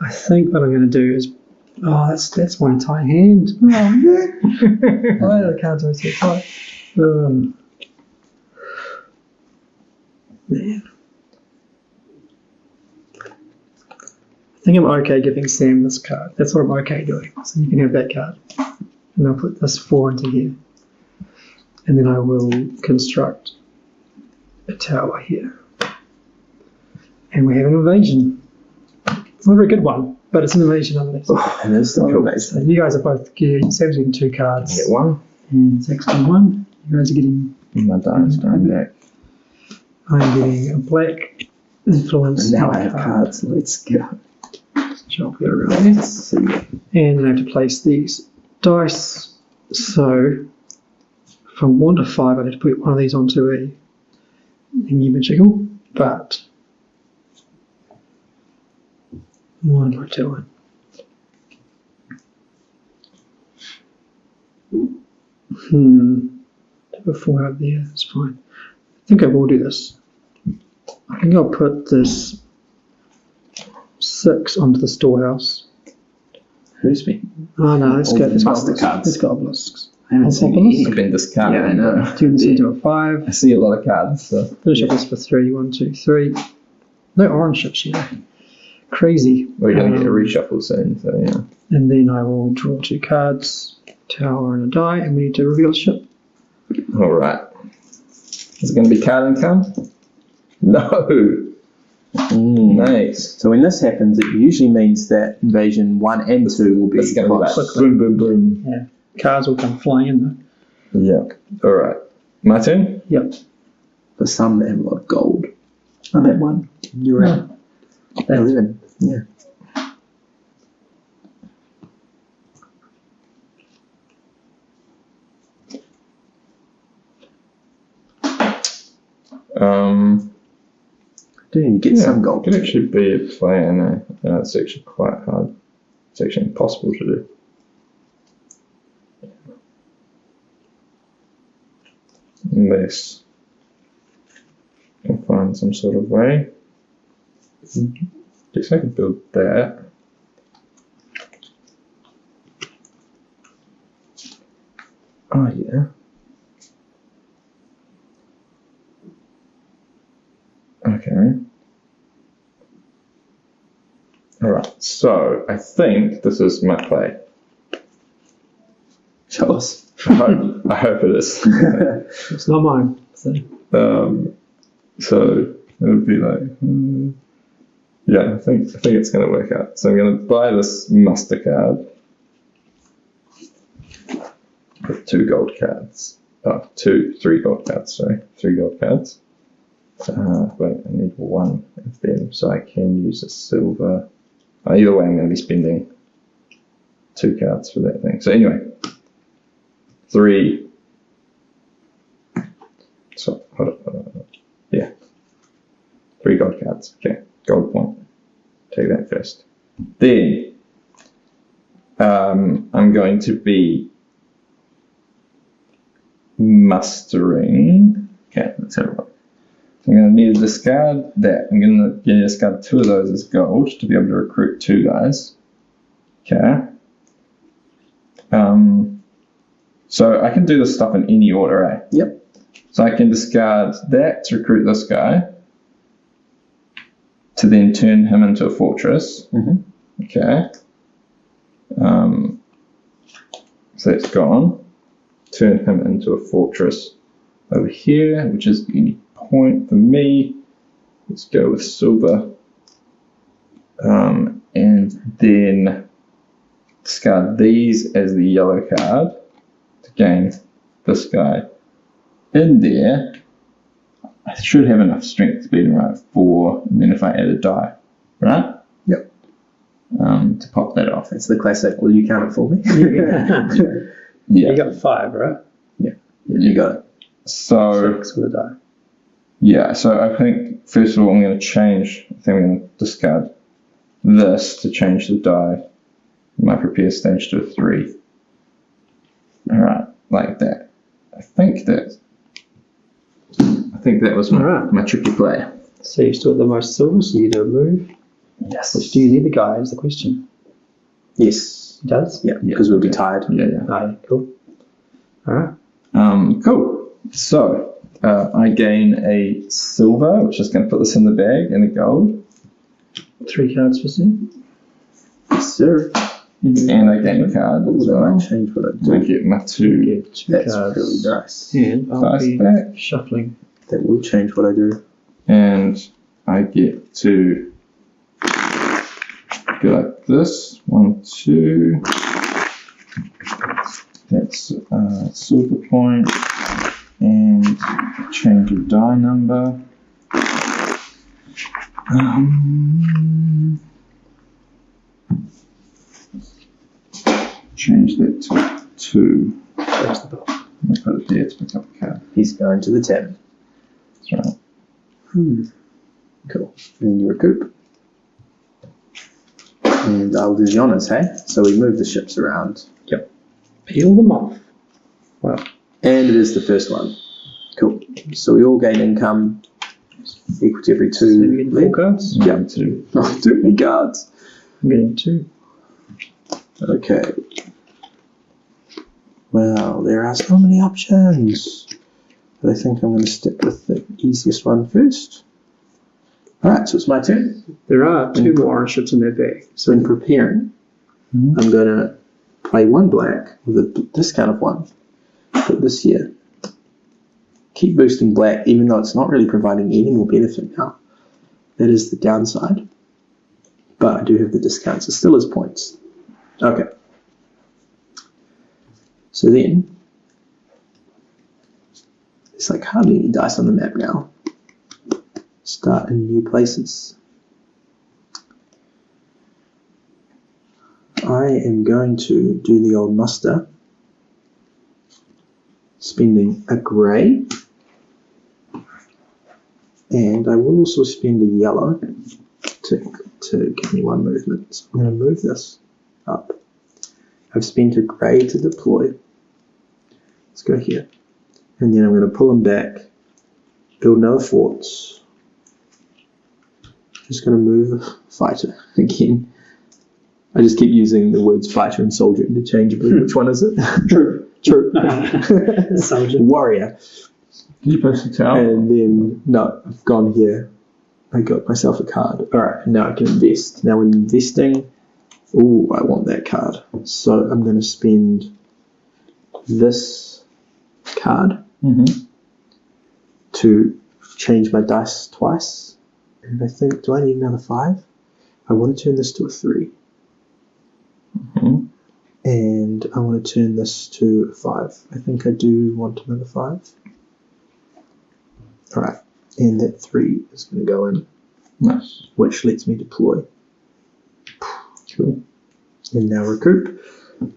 I think what I'm going to do is, that's one tight hand. Oh no! The cards are so tight. Man. I think I'm okay giving Sam this card. That's what I'm okay doing. So you can have that card. And I'll put this 4 into here. And then I will construct a tower here. And we have an invasion. It's not a very good one, but it's an invasion nonetheless. It is still amazing. So you guys are both getting, Sam's getting 2 cards. I get 1. And Zach's getting 1. You guys are getting... My diamond's going back. I'm getting a black influence. And now I have cards. Let's go. Chop it around. Let's see. And then I have to place these dice. So from 1 to 5, I have to put one of these onto a magical. But what am I doing? Put 4 out there. It's fine. I think I will do this. I think I'll put this 6 onto the storehouse. Who's me? Oh no, it's got master cards. It's got obelisks. I haven't seen Obelisk? You've been discarded. Yeah, I know. Turn this into a 5. I see a lot of cards. So. Finish up this for 3. 1, 2, 3. No orange ships here. Crazy. We're going to get a reshuffle soon, so yeah. And then I will draw 2 cards, tower and a die, and we need to reveal a ship. Alright. Is it going to be card income? No! Nice. So when this happens, it usually means that invasion 1 and 2 will be It's going to be like close. boom, boom, boom. Yeah. Cards will come flying in Yeah. Alright. My turn? though. Yep. For some that have a lot of gold. I'm at 1. You're at 11. Yeah. Do you get some gold? Could actually be a player now. It's actually quite hard. It's actually impossible to do. Unless I can find some sort of way. Guess I could build that. Oh yeah. Okay. Alright, so I think this is my play. Show us. I hope it is. It's not mine. So. So it would be like, yeah, I think it's going to work out. So I'm going to buy this muster card with 2 gold cards. Oh, 3 gold cards. Sorry, 3 gold cards. Wait, I need 1 of them, so I can use a silver. Either way, I'm going to be spending 2 cards for that thing. So anyway, 3. So hold on. Yeah, 3 gold cards. Okay, gold point. Take that first. Then I'm going to be mustering. Okay, let's have a look. I'm going to need to discard that. I'm going to discard 2 of those as gold to be able to recruit 2 guys. Okay. So I can do this stuff in any order, eh? Yep. So I can discard that to recruit this guy, to then turn him into a fortress. Mm-hmm. Okay. So that's gone. Turn him into a fortress over here, which is any point for me. Let's go with silver. And then discard these as the yellow card to gain this guy in there. I should have enough strength to beat him right 4, and then if I add a die, right? Yep. To pop that off. That's the classic, will you count it for me? Yeah. You got 5, right? Yeah, you got it. So 6 with a die. yeah, so I think first of all I'm going to change. I think I'm going to discard this to change the die in my prepare stage to a 3. All right, like that. I think that was my tricky play. So you still have the most silver, so you do a move. Yes. Which do you need the guy is the question. Yes. It does? Yeah, because we'll be tired. Yeah. Aye, cool. Alright. Cool. So I gain a silver, which is going to put this in the bag, and a gold. 3 cards for Sam. Yes, sir. And I gain a card as So I well. change what I So I do. get my 2 Get 2 That's cards. really nice. And I'll dice be back. shuffling. That will change what I do. And I get to go like this. 1, 2. That's silver point. And change a die number. Change that to 2. Close the box. I'm going to put it there to pick up a card. He's going to the 10. That's right. Cool. And then you recoup. And I'll do the honours, hey? So we move the ships around. Peel them off. Wow. And it is the first one. Cool. So we all gain income equal to every 2. So you get 4 cards? Yeah. 2. Oh, too many cards. I'm getting 2. Okay. Well, there are so many options. But I think I'm going to stick with the easiest one first. Alright, so it's my turn. There are 2 more orange ships in their bag. So in preparing, I'm going to play 1 black with a discount of 1. Put this here. Keep boosting black, even though it's not really providing any more benefit now. That is the downside. But I do have the discounts. It still is points. Okay. So then, there's like hardly any dice on the map now. Start in new places. I am going to do the old muster, spending a grey, and I will also spend a yellow to give me 1 movement. So I'm going to move this up. I've spent a grey to deploy. Let's go here. And then I'm going to pull them back, build another forts. Just going to move a fighter again. I just keep using the words fighter and soldier interchangeably. Which one is it? True. True. Soldier. Warrior. Can you post a tower? And then, no, I've gone here. I got myself a card. Alright, now I can invest. Now when investing, ooh, I want that card. So I'm going to spend this card to change my dice twice. And I think, do I need another 5? I want to turn this to a 3. And I want to turn this to a 5. I think I do want another 5. Alright, and that 3 is going to go in. Nice. Which lets me deploy. Cool. And now recoup.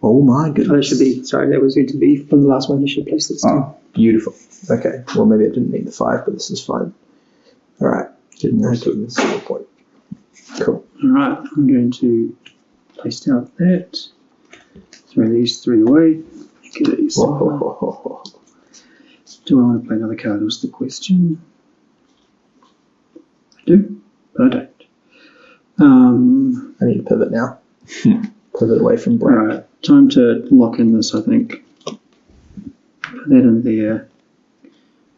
Oh my goodness. Oh, that should be, sorry, that was going to be from the last one. You should place this down. Oh, beautiful. Okay, well maybe I didn't need the 5, but this is fine. Alright, now I get the silver point. Cool. Alright, I'm going to place down that. Throw these 3 away. Get these. Whoa. Do I want to play another card? Was the question. I do, but I don't. I need to pivot now. Pivot away from black. Alright, time to lock in this, I think. Put that in there.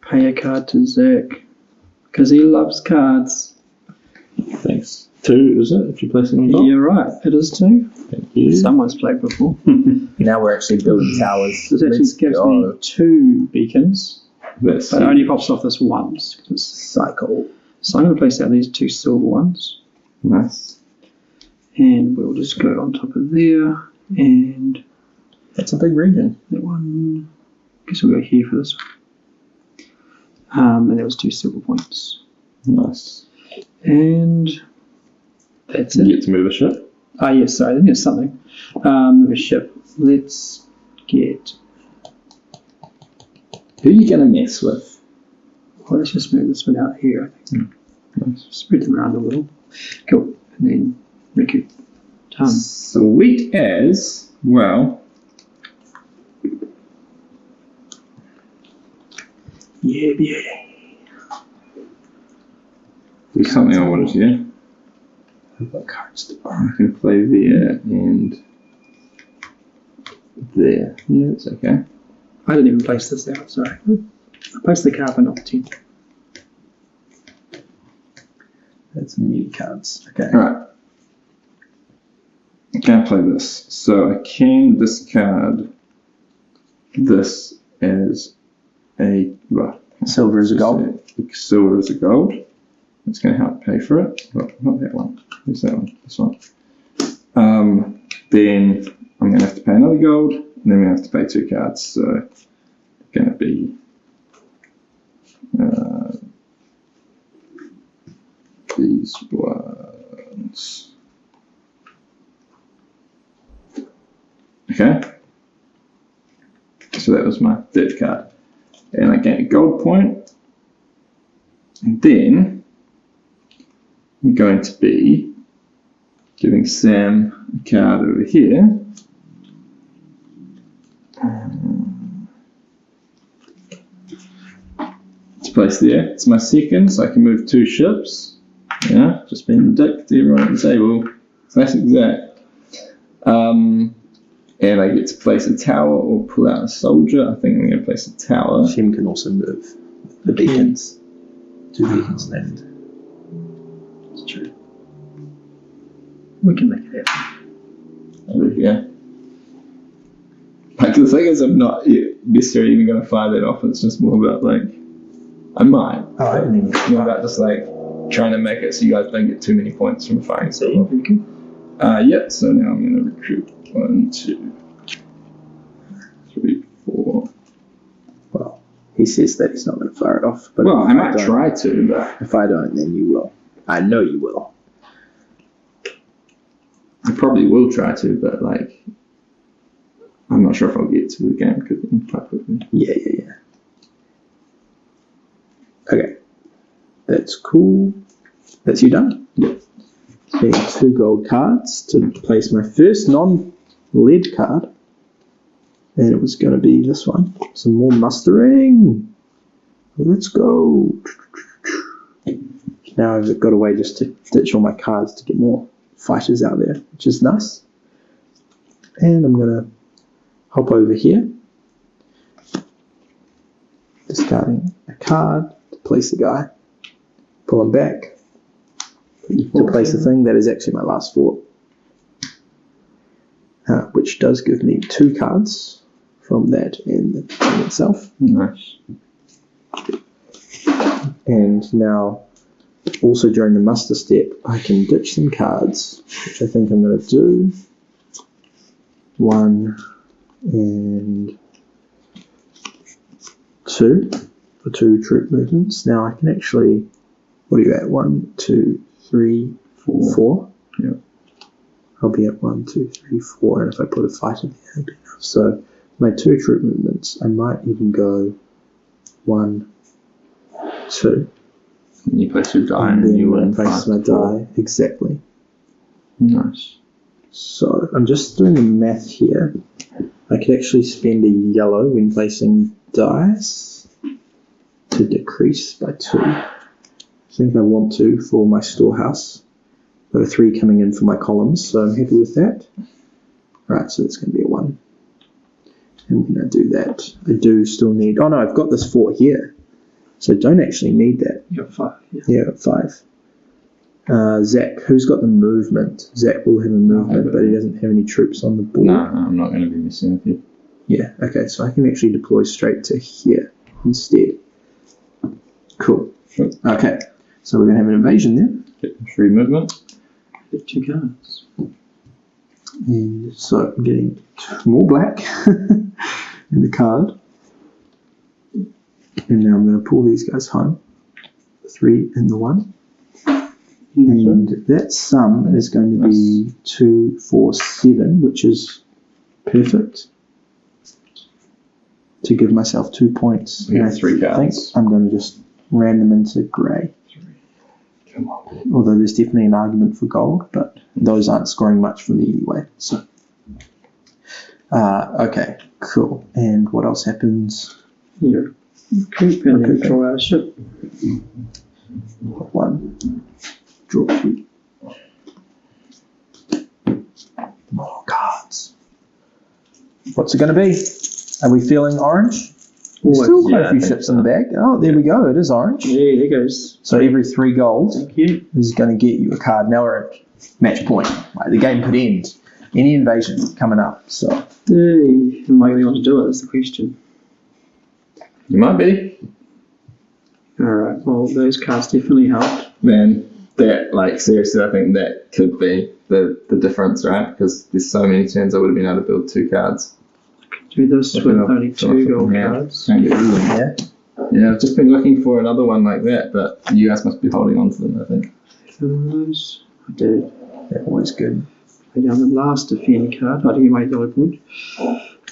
Pay a card to Zach, because he loves cards. Thanks. 2, is it? If you're placing on top? You're right, it is 2. Thank you. Someone's played before. Now we're actually building towers. This actually Let's gives go. me 2 beacons, That's but it only pops off this once. Cycle. So I'm going to place out these 2 silver ones, nice. and we'll just go on top of there. And That's a big region. that one, I guess we'll go here for this one. And that was 2 silver points. Nice. And that's You it. get to move a ship. Ah, yes, sorry, I think it's something. Move a ship. Let's get. Who are you going to mess with? Well, let's just move this one out here, I think. Nice. Spread them around a little. Cool. And then Riku. Sweet as well. Yeah, beauty. There's something I wanted to do. I've got cards to I borrow. can play there and there. Yeah, it's okay. I didn't even place this out, sorry. I placed the card but not the 10. That's new cards. Okay. Alright. I can't play this. So I can discard this as a Silver is a gold. Silver is a gold. It's going to help pay for it. Well, not that one. Where's that one? This one. Then I'm going to have to pay another gold, and then we have to pay 2 cards. So it's going to be these ones. Okay. So that was my 3rd card. And I gain a gold point. And then I'm going to be giving Sam a card over here. To place there. It's my 2nd, so I can move 2 ships. Yeah, just being the dick to everyone at the table. So that's exact. And I get to place a tower or pull out a soldier. I think I'm going to place a tower. Shem can also move the beacons. 2 beacons left. It's true. We can make it happen. Over here. Like, the thing is, I'm not necessarily even going to fire that off. It's just more about, like, I might. Oh, I didn't even. More about just, like, trying to make it so you guys don't get too many points from firing stuff off. Riku. Yeah, so now I'm going to recruit 1, 2, 3, 4. Well, he says that he's not going to fire it off. But Well, if I might don't- try to, but If I don't, then you will. I know you will. I probably will try to, but, like, I'm not sure if I'll get to the game quite quickly. Yeah. Okay. That's cool. That's you done? Yep. Okay, 2 gold cards to place my first non-lead card. And it was going to be this one. Some more mustering. Let's go. Now I've got a way just to ditch all my cards to get more fighters out there, which is nice. And I'm going to hop over here. Discarding a card to place a guy. Pull him back. To place the thing that is actually my last fort. Which does give me 2 cards from that and the thing itself. Nice. And now, also during the muster step, I can ditch some cards, which I think I'm going to do. 1 and 2 for 2 troop movements. Now I can actually, what are you at? 1, 2, 3, 4. Yeah. I'll be at 1, 2, 3, 4, and if I put a fighter there, that'd be enough. So my 2 troop movements, I might even go 1, 2. And you place your die And and then you when I win place 5 my to 4. die, exactly. Nice. So I'm just doing the math here. I could actually spend a yellow when placing dice to decrease by 2. I think I want to for my storehouse. There are 3 coming in for my columns, so I'm happy with that. Right, so it's going to be a 1. And when I do that, I do still need... Oh no, I've got this fort here. So I don't actually need that. You got 5. Yeah, 5. Zach, who's got the movement? Zach will have a movement, but he doesn't have any troops on the board. No, I'm not going to be messing with you. Yeah, okay, so I can actually deploy straight to here instead. Cool. Sure. Okay, so we're going to have an invasion there. Get 3 movement. Get 2 cards. And so I'm getting more black in the card. And now I'm going to pull these guys home. 3 and the 1. And that sum is going to be 2, 4, 7, which is perfect. To give myself 2 points. Yeah, 3 cards. I think I'm going to just ram them into grey. Come on. Although there's definitely an argument for gold, but those aren't scoring much for me anyway. So, okay, cool. And what else happens? Here. Creep and then draw out a ship. 1. Draw 3. More cards. What's it going to be? Are we feeling orange? There's still quite a few ships in the bag. Oh, there we go. It is orange. Yeah, there goes. So every 3 gold Thank you. is going to get you a card. Now we're at match point. Right, the game could end. Any invasion coming up. So Hey, might we want to do it is the question. You might be. Alright, well, those cards definitely helped. Man, that, like, seriously, I think that could be the difference, right? Because there's so many turns I would have been able to build 2 cards. Do this with only 2 gold cards. Can't get rid of them. yeah, Yeah, I've just been looking for another one like that, but you guys must be holding on to them, I think. Those. I did. they're always good. Play down the last defend card. I think you made the other point.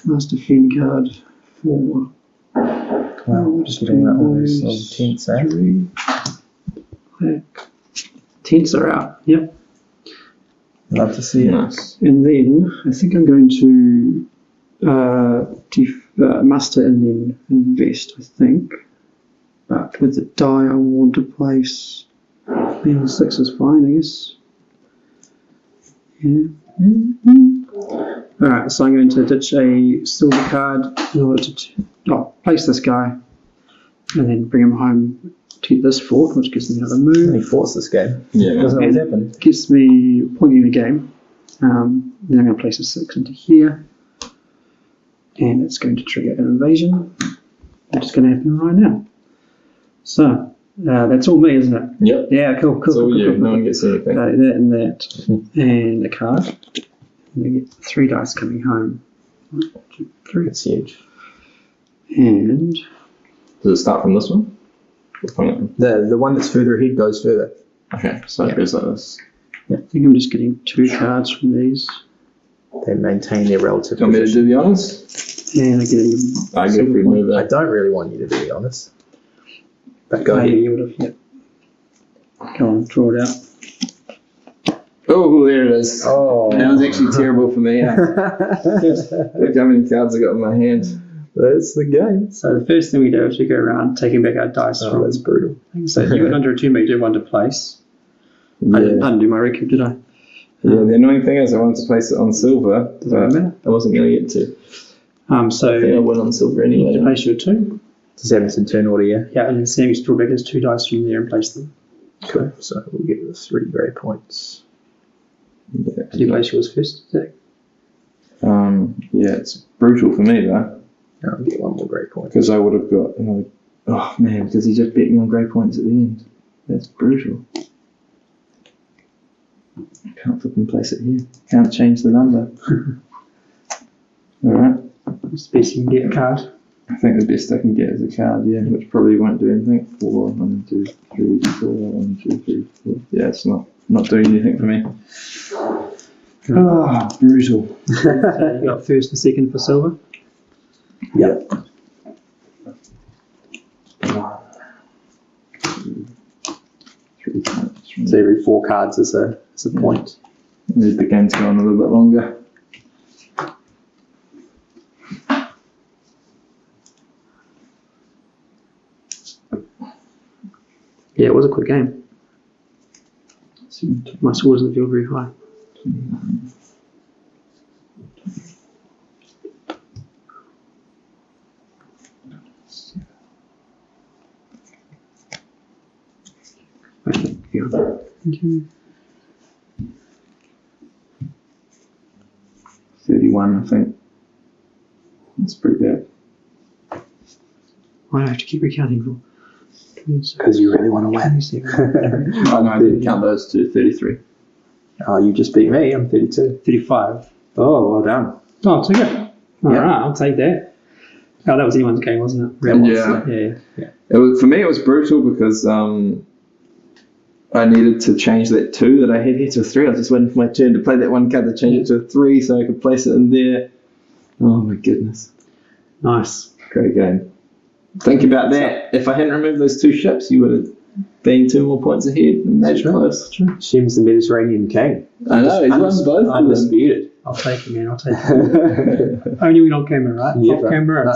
Last defend card for. Wow, just getting all those little tents, eh? 3. Black. Tents are out. Yep. Love to see it. Nice. And then I think I'm going to muster and then invest, I think. But with the die, I want to place. Then 6 is fine, I guess. Yeah. Alright, so I'm going to ditch a silver card in order to place this guy and then bring him home to this fort, which gives me another move. He forced this game. Yeah. Doesn't always happen. Gives me a point in the game. Then I'm going to place a 6 into here. And it's going to trigger an invasion, which is going to happen right now. So, that's all me, isn't it? Yep. Yeah, cool. It's all you. No one gets anything. That and that. And a card. And I get 3 dice coming home. 1, 2, 3. It's huge. And Does it start from this one? The one that's further ahead goes further. Okay, so it goes like this. I think I'm just getting 2 cards from these. They maintain their relative Do you want me to position. do the honors? And I'm getting I get a free move I there. don't really want you to be honest. But go maybe ahead. you would have, yep. Go on, draw it out. Oh, there it is. Oh. That was actually terrible for me. Look how many cards I got in my hand. That's the game. So the first thing we do is we go around taking back our dice Oh, from. that's brutal. So you went under a 2 meter, 1 to place. I didn't do my recoup, did I? Yeah, the annoying thing is I wanted to place it on silver, Does that but matter? I wasn't going to get to. So I think I went on silver you anyway. need to place your 2. Does that have in turn order, yeah? Yeah, and then Sam, you draw back his 2 dice from there and place them. Cool. So we'll get the 3 grey points. Yeah, Did you place yours first, Zach? yeah, it's brutal for me though, I'll get 1 more grey point. because I would have got another. Oh man, because he just bet me on grey points at the end. That's brutal. Can't flipping place it here. Can't change the number. Alright. It's the best you can get a card. I think the best I can get is a card, yeah, which probably won't do anything. 4, 1, 2, 3, 4, 1, 2, 3, 4. Yeah, it's not doing anything for me. Ah, brutal. So you got first and second for silver. Yep. 1, 2, 3 points. So every 4 cards is a point. Need the game to go on a little bit longer. Yeah, it was a quick game. My score doesn't feel very high. Okay, yeah. Okay. 31, I think. That's pretty bad. Why do I have to keep recounting for? Because you really want to win. Oh no, I didn't count those two. 33. Oh, you just beat me. I'm 32. 35. Oh, well done. Oh, took it. All right, I'll take that. Oh, that was anyone's game, wasn't it? Yeah. For me, it was brutal because I needed to change that 2 that I had here to a 3. I was just waiting for my turn to play that one card to change it to a 3 so I could place it in there. Oh my goodness. Nice. Great game. Think about that. If I hadn't removed those 2 ships, you would have been 2 more points ahead and made it close. Shem's the Mediterranean king. I know, he's won both. Undisputed. I'll take it, man. I'll take it. Only when on camera, right? Yeah, Off camera.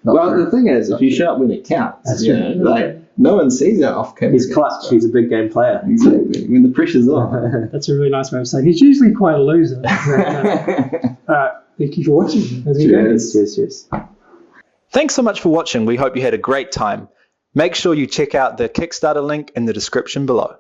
Well, the thing is, if you show up when it counts, That's you true. know, like no one sees that off camera. He's clutch. He's a big game player. Exactly. When the pressure's on. That's a really nice way of saying. He's usually quite a loser. Thank you for watching. Cheers. Thanks so much for watching. We hope you had a great time. Make sure you check out the Kickstarter link in the description below.